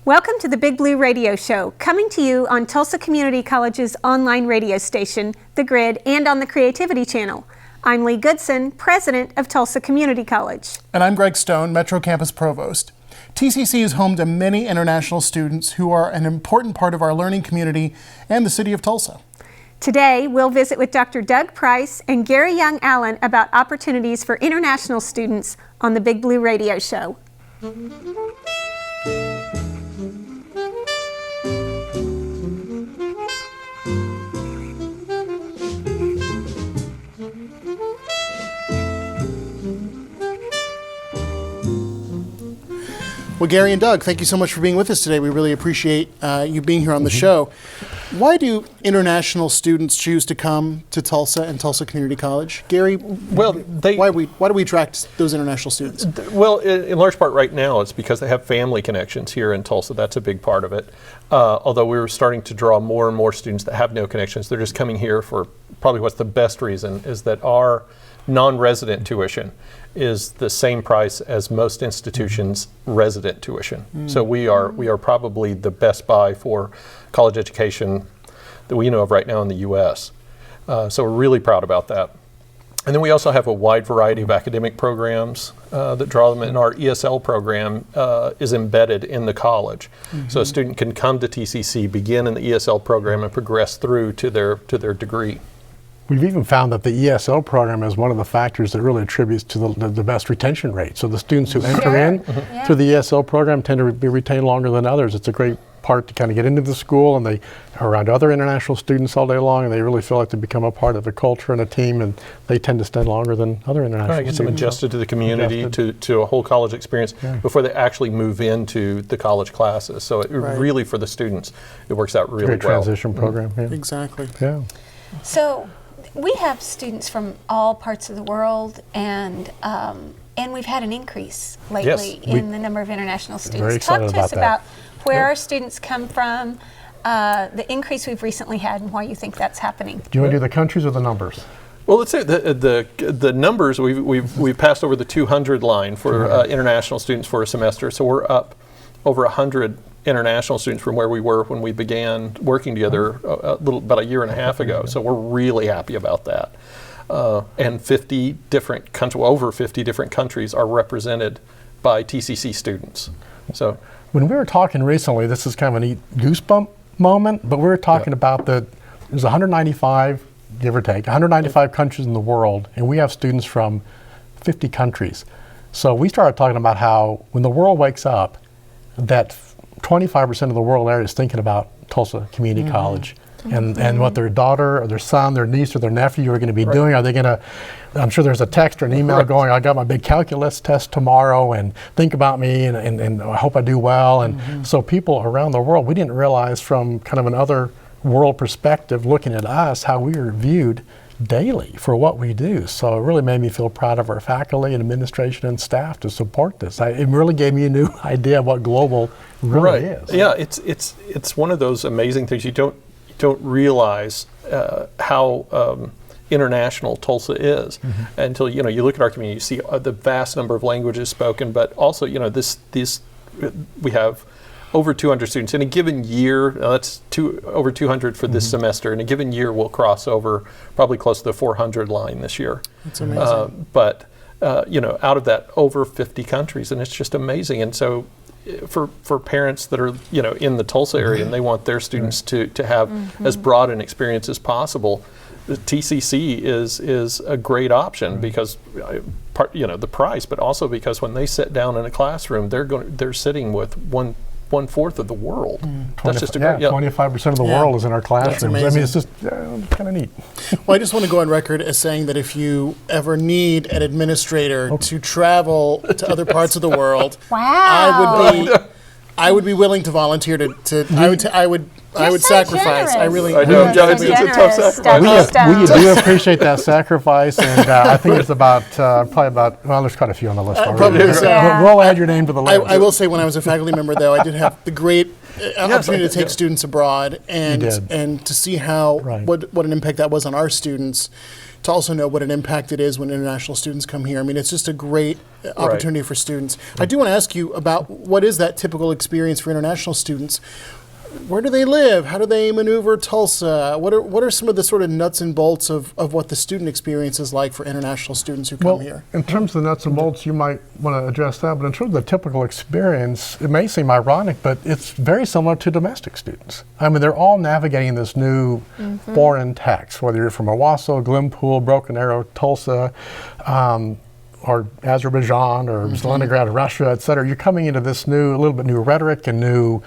Welcome to the Big Blue Radio Show, coming to you on Tulsa Community College's online radio station, The Grid, and on the Creativity Channel. I'm Lee Goodson, president of Tulsa Community College. And I'm Greg Stone, Metro Campus Provost. TCC is home to many international students who are an important part of our learning community and the city of Tulsa. Today, we'll visit with Dr. Doug Price and Gary Young Allen about opportunities for international students on the Big Blue Radio Show. Well, Gary and Doug, thank you so much for being with us today. We really appreciate you being here on the show. Why do international students choose to come to Tulsa and Tulsa Community College? Gary, why do we attract those international students? Well, in large part right now, it's because they have family connections here in Tulsa. That's a big part of it. Although we're starting to draw more and more students that have no connections. They're just coming here for probably what's the best reason is that our non-resident tuition is the same price as most institutions' resident tuition. So we are probably the best buy for college education that we know of right now in the U.S. So we're really proud about that. And then we also have a wide variety of academic programs that draw them, and our ESL program is embedded in the college. So a student can come to TCC, begin in the ESL program, and progress through to their degree. We've even found that the ESL program is one of the factors that really attributes to the best retention rate. So the students who enter in through the ESL program tend to be retained longer than others. It's a great part to kind of get into the school, and they are around other international students all day long, and they really feel like they become a part of a culture and a team, and they tend to stay longer than other international students. Get them adjusted to the community, to a whole college experience before they actually move into the college classes. So it really, for the students, it works out really well. Great transition program. Exactly. Yeah. So we have students from all parts of the world, and we've had an increase lately in the number of international students. Talk to us about where our students come from, the increase we've recently had, and why you think that's happening. Do you want to do the countries or the numbers? Well, let's say the numbers, we've passed over the 200 line for international students for a semester, so we're up over 100 international students from where we were when we began working together about a year and a half ago. So we're really happy about that. And 50 different countries, over 50 different countries are represented by TCC students. So when we were talking recently, this is kind of a neat goosebump moment, but we were talking about there's 195, give or take, 195 countries in the world, and we have students from 50 countries. So we started talking about how when the world wakes up, that 25% of the world area is thinking about Tulsa Community College and what their daughter or their son, their niece or their nephew are going to be doing. Are they going to, I'm sure there's a text or an email going, I got my big calculus test tomorrow and think about me and I hope I do well. And so people around the world, we didn't realize from kind of another world perspective looking at us how we are viewed daily for what we do. So it really made me feel proud of our faculty and administration and staff to support this. It really gave me a new idea of what global really is. Yeah, it's one of those amazing things. You don't realize how international Tulsa is until you look at our community. You see the vast number of languages spoken, but also we have over 200 students in a given year. That's over 200 for this semester. In a given year, we'll cross over probably close to the 400 line this year. That's amazing. But out of that, over 50 countries, and it's just amazing. And so, for parents that are in the Tulsa area and they want their students to have as broad an experience as possible, the TCC is a great option because the price, but also because when they sit down in a classroom, they're sitting with one-fourth of the world. That's just 25% of the world is in our classrooms. I mean, it's just kind of neat. Well, I just want to go on record as saying that if you ever need an administrator to travel to other parts of the world, I would be willing to volunteer I would sacrifice. Generous. I really I know. It's a tough sacrifice. We do appreciate that sacrifice, and I think it's there's quite a few on the list already. We'll add your name to the list. I will say, when I was a faculty member, though, I did have the great opportunity to take students abroad and to see what an impact that was on our students, to also know what an impact it is when international students come here. I mean, it's just a great opportunity for students. I do want to ask you about what is that typical experience for international students. Where do they live? How do they maneuver Tulsa? What are some of the sort of nuts and bolts of what the student experience is like for international students who come here? In terms of the nuts and bolts, you might want to address that, but in terms of the typical experience, it may seem ironic, but it's very similar to domestic students. I mean, they're all navigating this new foreign text, whether you're from Owasso, Glenpool, Broken Arrow, Tulsa, or Azerbaijan, or Leningrad, Russia, et cetera. You're coming into this a little bit new rhetoric and new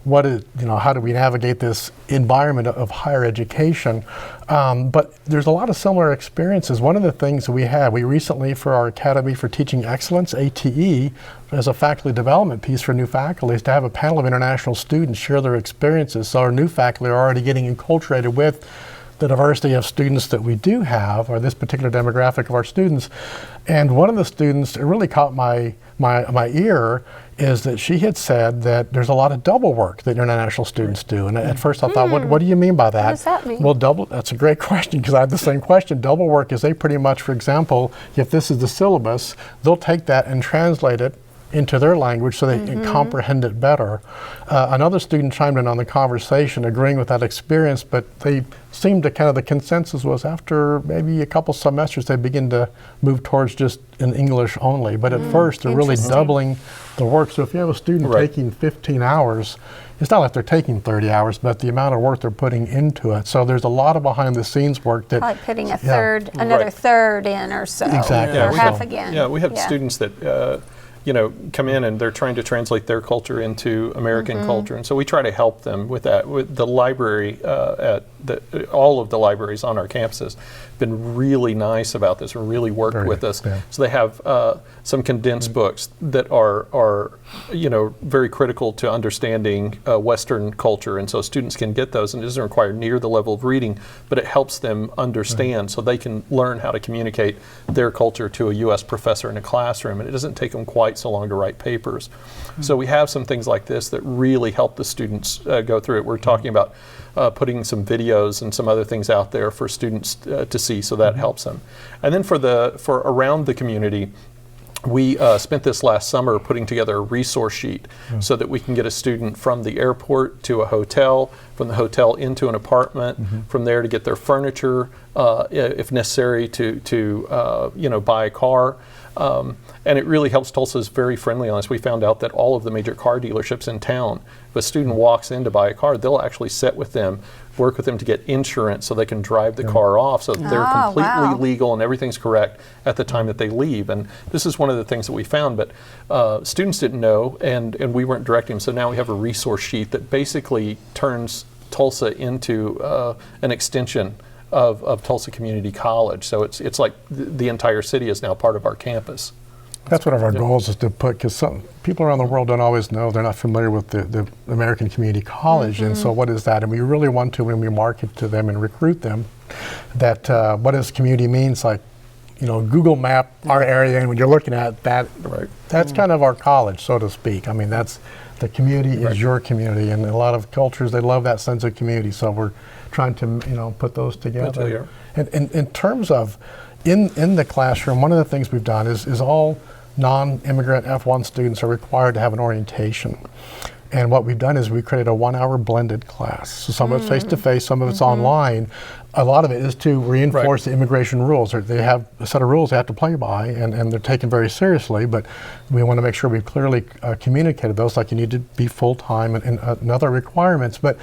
how do we navigate this environment of higher education? But there's a lot of similar experiences. One of the things that we recently, for our Academy for Teaching Excellence, ATE, as a faculty development piece for new faculty, is to have a panel of international students share their experiences. So our new faculty are already getting enculturated with the diversity of students that we do have, or this particular demographic of our students. And one of the students, it really caught my ear, is that she had said that there's a lot of double work that international students do. And at first I thought, what do you mean by that? What does that mean? Well, that's a great question, because I had the same question. Double work is they pretty much, for example, if this is the syllabus, they'll take that and translate it into their language so they can comprehend it better. Another student chimed in on the conversation agreeing with that experience, but they seemed to the consensus was after maybe a couple semesters they begin to move towards just in English only. But at first they're really doubling the work. So if you have a student taking 15 hours, it's not like they're taking 30 hours, but the amount of work they're putting into it. So there's a lot of behind the scenes work that... Probably putting another third in or so, exactly. or half again. Yeah, we have students that come in and they're trying to translate their culture into American culture, and so we try to help them with that. With the library, all of the libraries on our campuses been really nice about this and really worked with us. Yeah. So they have some condensed books that are very critical to understanding Western culture, and so students can get those, and it doesn't require near the level of reading, but it helps them understand so they can learn how to communicate their culture to a U.S. professor in a classroom, and it doesn't take them quite so long to write papers. So we have some things like this that really help the students go through it. We're talking about putting some videos and some other things out there for students to see, so that helps them. And then for around the community, we spent this last summer putting together a resource sheet so that we can get a student from the airport to a hotel, from the hotel into an apartment, from there to get their furniture, if necessary, to buy a car. And it really helps. Tulsa is very friendly on this. We found out that all of the major car dealerships in town, if a student walks in to buy a car, they'll actually sit with them, work with them to get insurance so they can drive the car off, so they're completely legal and everything's correct at the time that they leave. And this is one of the things that we found, but students didn't know, and we weren't directing them. So now we have a resource sheet that basically turns Tulsa into an extension of Tulsa Community College. So it's like the entire city is now part of our campus. That's one of our goals, is to put, because some people around the world don't always know, they're not familiar with the American Community College, and so what is that? And we really want to, when we market to them and recruit them, that what does community means, like, Google map our area, and when you're looking at that, that's kind of our college, so to speak. I mean, that's, the community is your community, and a lot of cultures, they love that sense of community, so we're trying to, put those together. And in terms of, in the classroom, one of the things we've done is all non-immigrant F1 students are required to have an orientation. And what we've done is we created a 1-hour blended class. So some of it's face-to-face, some of it's online. A lot of it is to reinforce the immigration rules. They have a set of rules they have to play by, and they're taken very seriously, but we want to make sure we've clearly communicated those, like you need to be full-time and other requirements. But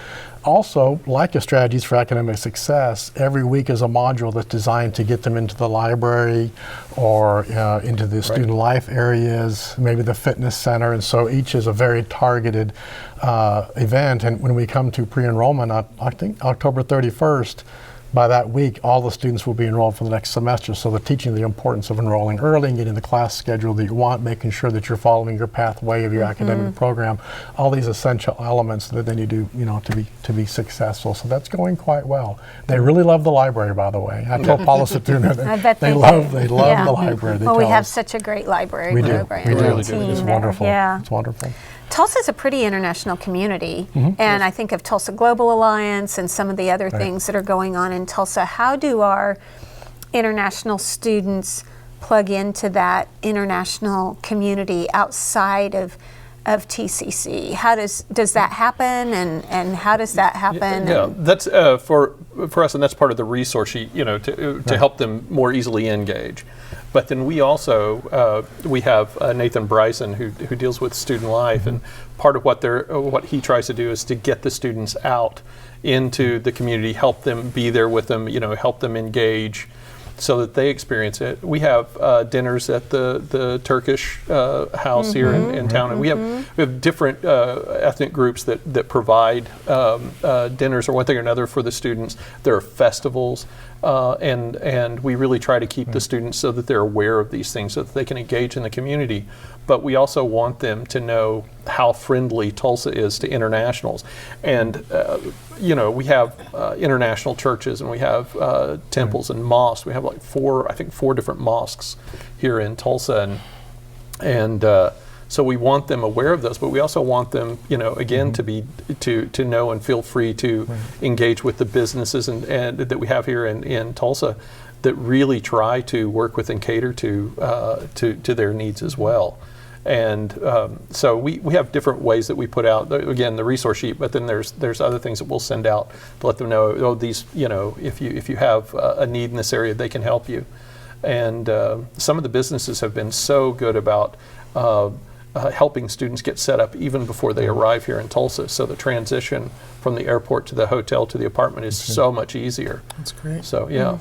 also, like a strategies for academic success, every week is a module that's designed to get them into the library or into the student life areas, maybe the fitness center, and so each is a very targeted event. And when we come to pre-enrollment, I think October 31st, by that week, all the students will be enrolled for the next semester. So they're teaching the importance of enrolling early and getting the class schedule that you want, making sure that you're following your pathway of your academic program, all these essential elements that they need to be successful. So that's going quite well. They really love the library, by the way. I told Paula Satuna that they love the library. Well, we have such a great library program. We do. It's wonderful. Yeah. It's wonderful. Tulsa's a pretty international community, and I think of Tulsa Global Alliance and some of the other things that are going on in Tulsa. How do our international students plug into that international community outside of TCC? How does that happen, and how does that happen? Yeah, that's for us, and that's part of the resource sheet, to help them more easily engage. But then we also we have Nathan Bryson who deals with student life, and part of what he tries to do is to get the students out into the community, help them be there with them, help them engage, so that they experience it. We have dinners at the Turkish house here in town, and we have different ethnic groups that provide dinners or one thing or another for the students. There are festivals, and we really try to keep the students so that they're aware of these things, so that they can engage in the community. But we also want them to know how friendly Tulsa is to internationals. And we have international churches, and we have temples and mosques. We have like four different mosques here in Tulsa, and so we want them aware of those. But we also want them, again, to know and feel free to engage with the businesses and that we have here in Tulsa, that really try to work with and cater to their needs as well. And so we have different ways that we put out, again, the resource sheet, but then there's other things that we'll send out to let them know, these, if you have a need in this area, they can help you. And some of the businesses have been so good about helping students get set up even before they arrive here in Tulsa. So the transition from the airport to the hotel to the apartment is so much easier. That's great. So, yeah.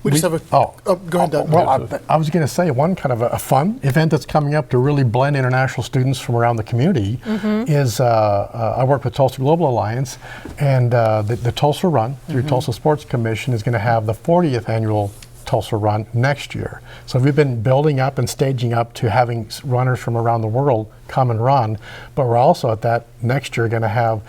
We just have a... go ahead, Doug. Well, I was going to say one kind of a fun event that's coming up to really blend international students from around the community is I work with Tulsa Global Alliance, and the Tulsa Run through Tulsa Sports Commission is going to have the 40th annual Tulsa Run next year. So we've been building up and staging up to having runners from around the world come and run, but we're also at that next year going to have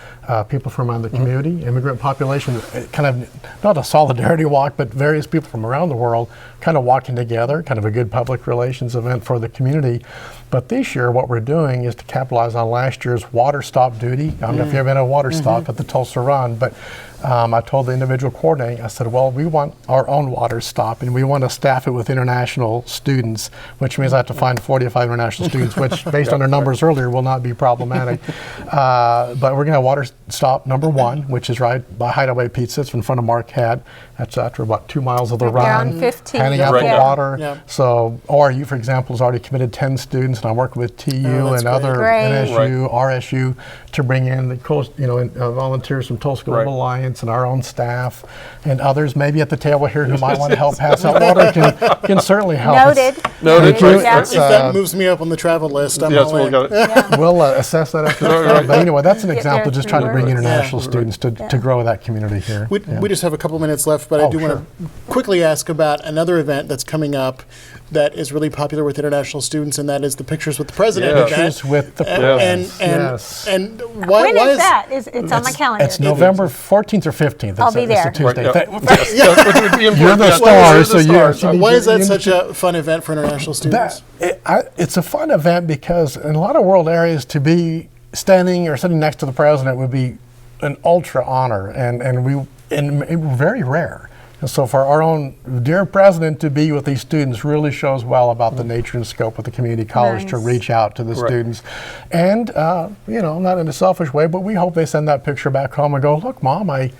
people from around the community, immigrant population, kind of not a solidarity walk, but various people from around the world kind of walking together, kind of a good public relations event for the community. But this year what we're doing is to capitalize on last year's water stop duty. I don't know if you've ever been at a water stop at the Tulsa Run, but I told the individual coordinating, I said, well, we want our own water stop, and we want to staff it with international students, which means I have to find 45 international students, which based on our numbers earlier will not be problematic. But we're going to have water stop number 1, which is right by Hideaway Pizza. It's in front of Marquette. That's after about 2 miles of the run. Down 15. Handing out the water. Yeah. So ORU, for example, has already committed 10 students, and I'm working with TU and other NSU, RSU to bring in the volunteers from Tulsa Global Alliance and our own staff, and others maybe at the table here who might want to help pass out water can certainly help. Noted. If that moves me up on the travel list, I'm all in. We'll assess that after the fact. But anyway, that's an example, just trying to bring international students to grow that community here. We just have a couple minutes left, but I do want to quickly ask about another event that's coming up that is really popular with international students, and that is the Pictures with the President event. Pictures with the President. And why When is that? It's on my calendar. It's November 14th or 15th. I'll be there. It's a Tuesday. You're the star, so you. Why is that such a fun event for international students? It's a fun event because in a lot of world areas, to be standing or sitting next to the president would be an ultra honor, and we're very rare. And so for our own dear president to be with these students really shows well about the nature and scope of the community college to reach out to the students. And, not in a selfish way, but we hope they send that picture back home and go, look, Mom, I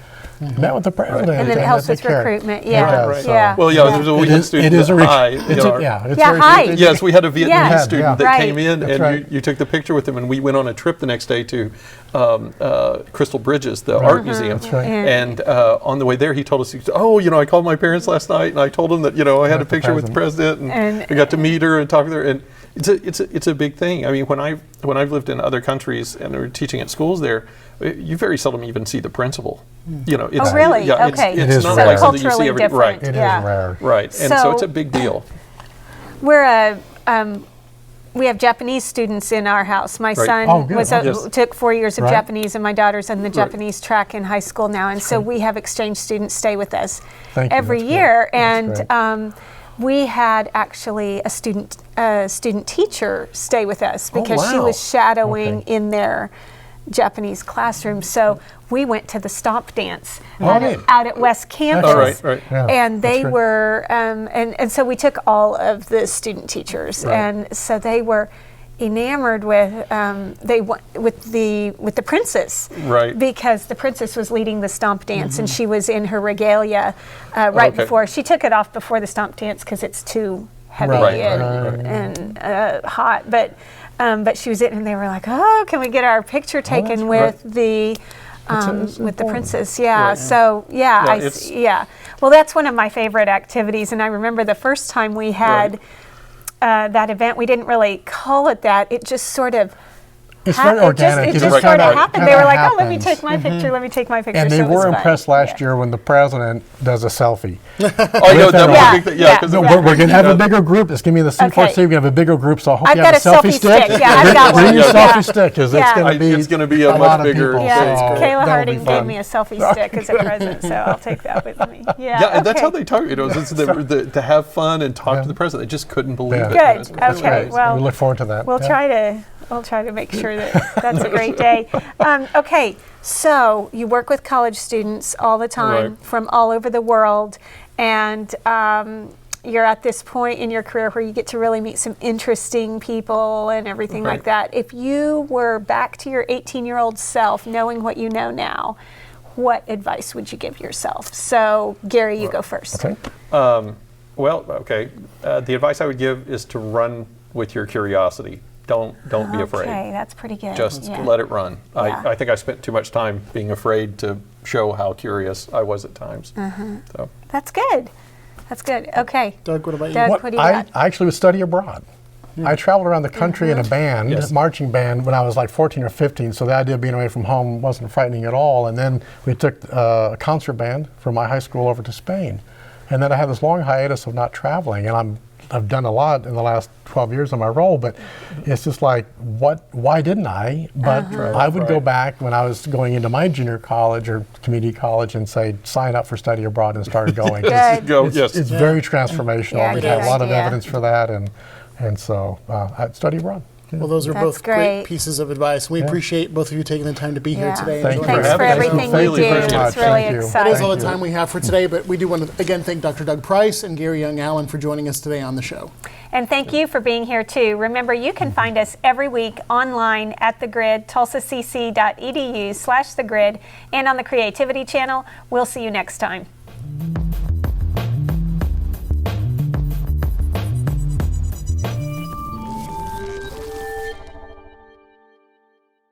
met with the president. And then it helps with recruitment. Well, there's a weekend student. It is a hi. Yes, we had a Vietnamese student that came in, That's and you took the picture with him, and we went on a trip the next day to Crystal Bridges, the art museum. And on the way there, he told us, I called my parents last night, and I told them that, I had a picture with the president, and I got to meet her and talk with her. And it's a big thing. I mean, when I've lived in other countries and we're teaching at schools there, you very seldom even see the principal. Oh, really? Yeah, okay. It's not rare. like something you see Culturally every different. right. It is rare. Right, and so it's a big deal. We have Japanese students in our house. My son took 4 years of Japanese, and my daughter's in the Japanese track in high school now. And so we have exchange students stay with us every year. And we had actually a student teacher stay with us because she was shadowing in their Japanese classroom. So we went to the stomp dance out at West Campus. And they were, and so we took all of the student teachers, and so they were enamored with the princess, because the princess was leading the stomp dance, and she was in her regalia before. She took it off before the stomp dance because it's too heavy and hot, but she was in, and they were like, "Oh, can we get our picture taken with the princess?" So well, that's one of my favorite activities, and I remember the first time we had that event, we didn't really call it that. It just sort of It's very organic. It just sort of happened. They were like, "Oh, let me take my picture. Let me take my picture." And they were impressed last year when the president does a selfie. Oh, no, that was a big thing. Yeah, we're going to have a bigger group. It's going to be the C4C. We're going to have a bigger group. So I hope I've you have a selfie stick. Yeah, I've got one. Bring your selfie stick, because it's going to be a much bigger thing. Kayla Harding gave me a selfie stick as a present, so I'll take that with me. Yeah, and that's how they talk. To have fun and talk to the president. They just couldn't believe it. Good. Okay. Well, we look forward to that. We'll try to make sure that that's a great day. Okay, so you work with college students all the time from all over the world, and you're at this point in your career where you get to really meet some interesting people and everything like that. If you were back to your 18-year-old self, knowing what you know now, what advice would you give yourself? So, Gary, you go first. Okay. The advice I would give is to run with your curiosity. Don't be afraid. Okay, that's pretty good. Just let it run. I think I spent too much time being afraid to show how curious I was at times. So. That's good. That's good. Okay. Doug, what about you? Doug, what do you got? I actually would study abroad. I traveled around the country in a band, marching band, when I was like 14 or 15, so the idea of being away from home wasn't frightening at all. And then we took a concert band from my high school over to Spain. And then I had this long hiatus of not traveling, and I've done a lot in the last 12 years of my role, but it's just like, why didn't I? But I would go back when I was going into my junior college or community college and say, sign up for study abroad, and start going. It's very transformational. We have a lot of evidence for that, and so I'd study abroad. Well, those are both great pieces of advice. We appreciate both of you taking the time to be here today. Thanks for everything you do. It's really exciting. That is all the time we have for today, but we do want to again thank Dr. Doug Price and Gary Young-Allen for joining us today on the show. And thank you for being here too. Remember, you can find us every week online at The Grid, tulsacc.edu/thegrid, and on the Creativity channel. We'll see you next time.